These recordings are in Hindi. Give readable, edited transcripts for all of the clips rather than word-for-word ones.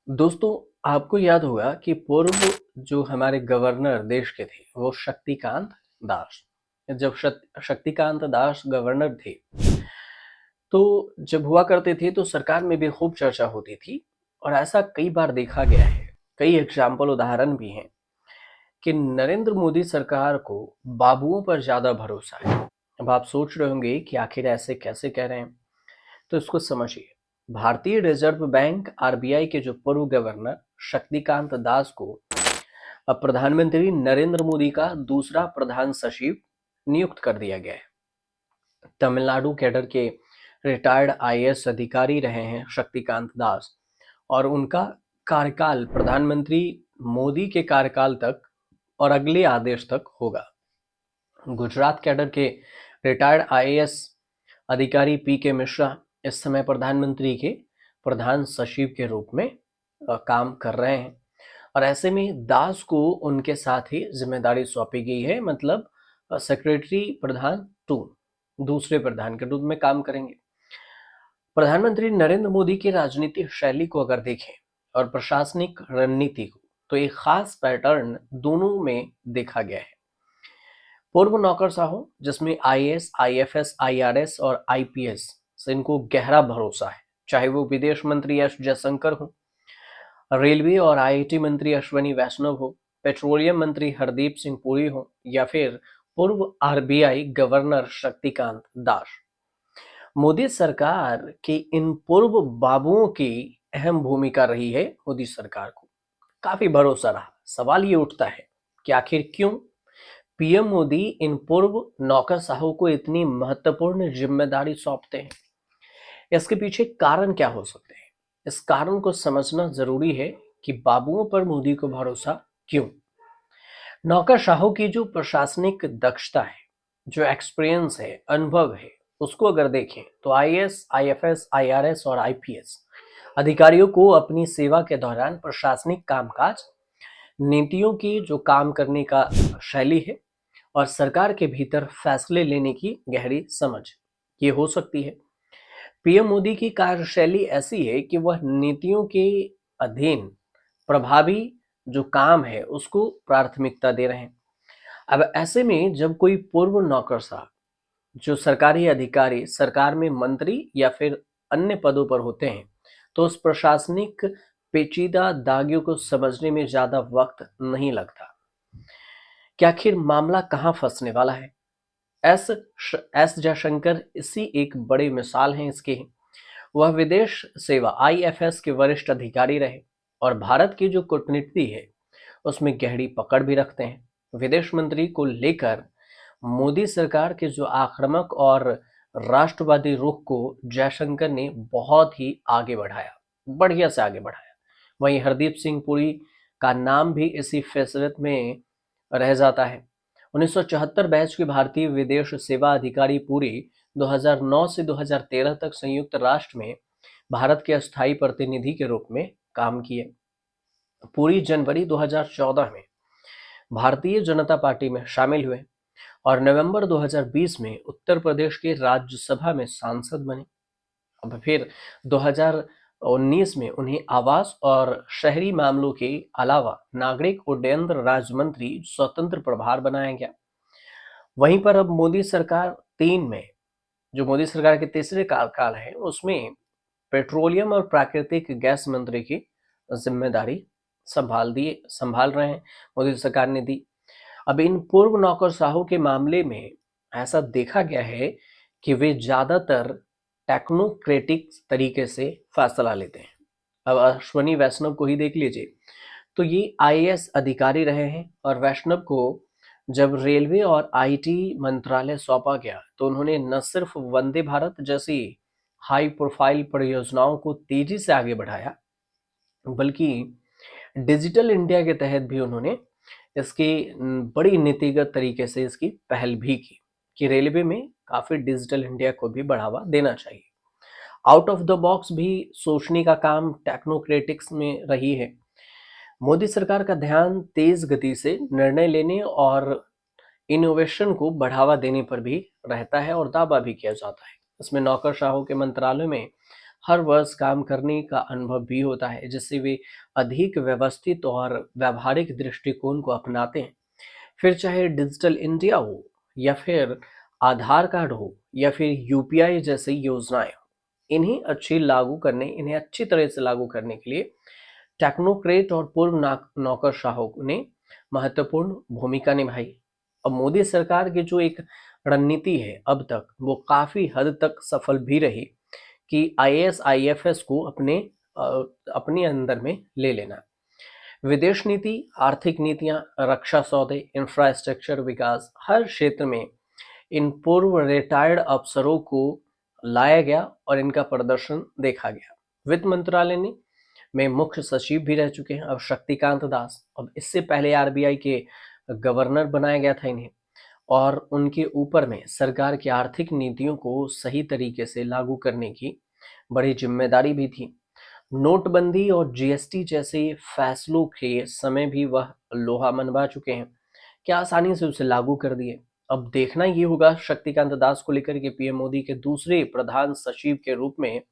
दोस्तों, आपको याद होगा कि पूर्व जो हमारे गवर्नर देश के थे वो शक्तिकांत दास। जब शक्तिकांत दास गवर्नर थे तो जब हुआ करते थे तो सरकार में भी खूब चर्चा होती थी। और ऐसा कई बार देखा गया है, कई एग्जाम्पल उदाहरण भी हैं कि नरेंद्र मोदी सरकार को बाबुओं पर ज्यादा भरोसा है। अब आप सोच रहे होंगे कि आखिर ऐसे कैसे कह रहे हैं, तो इसको समझिए। भारतीय रिजर्व बैंक आरबीआई के जो पूर्व गवर्नर शक्तिकांत दास को अब प्रधानमंत्री नरेंद्र मोदी का दूसरा प्रधान सचिव नियुक्त कर दिया गया है। तमिलनाडु कैडर के रिटायर्ड आईएएस अधिकारी रहे हैं शक्तिकांत दास, और उनका कार्यकाल प्रधानमंत्री मोदी के कार्यकाल तक और अगले आदेश तक होगा। गुजरात कैडर के रिटायर्ड आईएएस अधिकारी पी के मिश्रा इस समय प्रधानमंत्री के प्रधान सचिव के रूप में काम कर रहे हैं। और ऐसे में दास को उनके साथ ही जिम्मेदारी सौंपी गई है, मतलब सेक्रेटरी प्रधान टू, दूसरे प्रधान के रूप में काम करेंगे। प्रधानमंत्री नरेंद्र मोदी की राजनीतिक शैली को अगर देखें और प्रशासनिक रणनीति को, तो एक खास पैटर्न दोनों में देखा गया है। पूर्व नौकरशाहों जिसमें आईएएस, आईएफएस, आईआरएस और आईपीएस से इनको गहरा भरोसा है, चाहे वो विदेश मंत्री एस जयशंकर हो, रेलवे और आईटी मंत्री अश्वनी वैष्णव हो, पेट्रोलियम मंत्री हरदीप सिंह पुरी हो, या फिर पूर्व आरबीआई गवर्नर शक्तिकांत दास। मोदी सरकार के इन पूर्व बाबुओं की अहम भूमिका रही है। मोदी सरकार को काफी भरोसा रहा। सवाल ये उठता है कि आखिर क्यों पीएम मोदी इन पूर्व नौकरशाहों को इतनी महत्वपूर्ण जिम्मेदारी सौंपते हैं। इसके पीछे कारण क्या हो सकते हैं? इस कारण को समझना जरूरी है कि बाबुओं पर मोदी को भरोसा क्यों। नौकरशाहों की जो प्रशासनिक दक्षता है, जो एक्सपीरियंस है, अनुभव है, उसको अगर देखें तो आईएएस, आईएफएस, आईआरएस और आईपीएस अधिकारियों को अपनी सेवा के दौरान प्रशासनिक कामकाज, नीतियों की जो काम करने का शैली है और सरकार के भीतर फैसले लेने की गहरी समझ, ये हो सकती है। पीएम मोदी की कार्यशैली ऐसी है कि वह नीतियों के अधीन प्रभावी जो काम है उसको प्राथमिकता दे रहे हैं। अब ऐसे में जब कोई पूर्व नौकरशाह, जो सरकारी अधिकारी सरकार में मंत्री या फिर अन्य पदों पर होते हैं, तो उस प्रशासनिक पेचीदा दागियों को समझने में ज्यादा वक्त नहीं लगता कि आखिर मामला कहाँ फंसने वाला है। एस एस जयशंकर इसी एक बड़ी मिसाल है इसके। वह विदेश सेवा आईएफएस के वरिष्ठ अधिकारी रहे और भारत की जो कूटनीति है उसमें गहरी पकड़ भी रखते हैं। विदेश मंत्री को लेकर मोदी सरकार के जो आक्रामक और राष्ट्रवादी रुख को जयशंकर ने बहुत ही आगे बढ़ाया, बढ़िया से आगे बढ़ाया। वहीं हरदीप सिंह पुरी का नाम भी इसी फहरिस्त में रह जाता है। 1974 बैच के भारतीय विदेश सेवा अधिकारी पुरी 2009 से 2013 तक संयुक्त राष्ट्र में भारत के अस्थायी प्रतिनिधि के रूप में काम किए। पुरी जनवरी 2014 में भारतीय जनता पार्टी में शामिल हुए और नवंबर 2020 में उत्तर प्रदेश के राज्यसभा में सांसद बने। अब फिर 2019 में उन्हें आवास और शहरी मामलों के अलावा नागरिक उड्डयन राज्य मंत्री स्वतंत्र प्रभार बनाया गया। वहीं पर अब मोदी सरकार 3 में, जो मोदी सरकार के तीसरे कार्यकाल है, उसमें पेट्रोलियम और प्राकृतिक गैस मंत्री की जिम्मेदारी संभाल रहे हैं, मोदी सरकार ने दी। अब इन पूर्व नौकरशाहों के मामले में ऐसा देखा गया है कि वे ज्यादातर टेक्नोक्रेटिक तरीके से फैसला लेते हैं। अब अश्वनी वैष्णव को ही देख लीजिए, तो ये आईएएस अधिकारी रहे हैं और वैष्णव को जब रेलवे और आईटी मंत्रालय सौंपा गया तो उन्होंने न सिर्फ वंदे भारत जैसी हाई प्रोफाइल परियोजनाओं को तेजी से आगे बढ़ाया, बल्कि डिजिटल इंडिया के तहत भी उन्होंने इसकी बड़ी नीतिगत तरीके से इसकी पहल भी की कि रेलवे में काफी डिजिटल इंडिया को भी बढ़ावा देना चाहिए। आउट ऑफ द बॉक्स भी सोचने का काम टेक्नोक्रेटिक्स में रही है। मोदी सरकार का ध्यान तेज गति से निर्णय लेने और इनोवेशन को बढ़ावा देने पर भी रहता है और दावा भी किया जाता है। इसमें नौकरशाहों के मंत्रालय में हर वर्ष काम करने का अनुभव भी होता है, जिससे वे अधिक व्यवस्थित और व्यावहारिक दृष्टिकोण को अपनाते हैं। फिर चाहे डिजिटल इंडिया हो, या फिर आधार कार्ड हो, या फिर यूपीआई जैसी योजनाएं हो, इन्हें अच्छी तरह से लागू करने के लिए टेक्नोक्रेट और पूर्व नौकरशाहों ने महत्वपूर्ण भूमिका निभाई। अब मोदी सरकार की जो एक रणनीति है अब तक, वो काफी हद तक सफल भी रही कि आईएएस आईएफएस को अपने अंदर में ले लेना। विदेश नीति, आर्थिक नीतियां, रक्षा सौदे, इंफ्रास्ट्रक्चर विकास, हर क्षेत्र में इन पूर्व रिटायर्ड अफसरों को लाया गया और इनका प्रदर्शन देखा गया। वित्त मंत्रालय में मुख्य सचिव भी रह चुके हैं अब शक्तिकांत दास। अब इससे पहले आरबीआई के गवर्नर बनाया गया था इन्हें, और उनके ऊपर में सरकार की आर्थिक नीतियों को सही तरीके से लागू करने की बड़ी जिम्मेदारी भी थी। नोटबंदी और जीएसटी जैसे फैसलों के समय भी वह लोहा मनवा चुके हैं, क्या आसानी से उसे लागू कर दिए। अब देखना ये होगा शक्तिकांत दास को लेकर के पीएम मोदी के दूसरे प्रधान सचिव के रूप में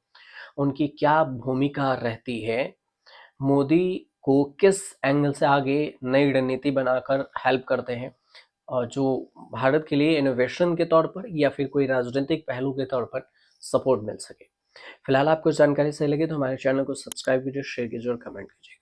उनकी क्या भूमिका रहती है, मोदी को किस एंगल से आगे नई रणनीति बनाकर हेल्प करते हैं, और जो भारत के लिए इनोवेशन के तौर पर या फिर कोई राजनीतिक पहलू के तौर पर सपोर्ट मिल सके। फिलहाल आपको जानकारी सही लगे तो हमारे चैनल को सब्सक्राइब कीजिए, शेयर कीजिए और कमेंट कीजिए।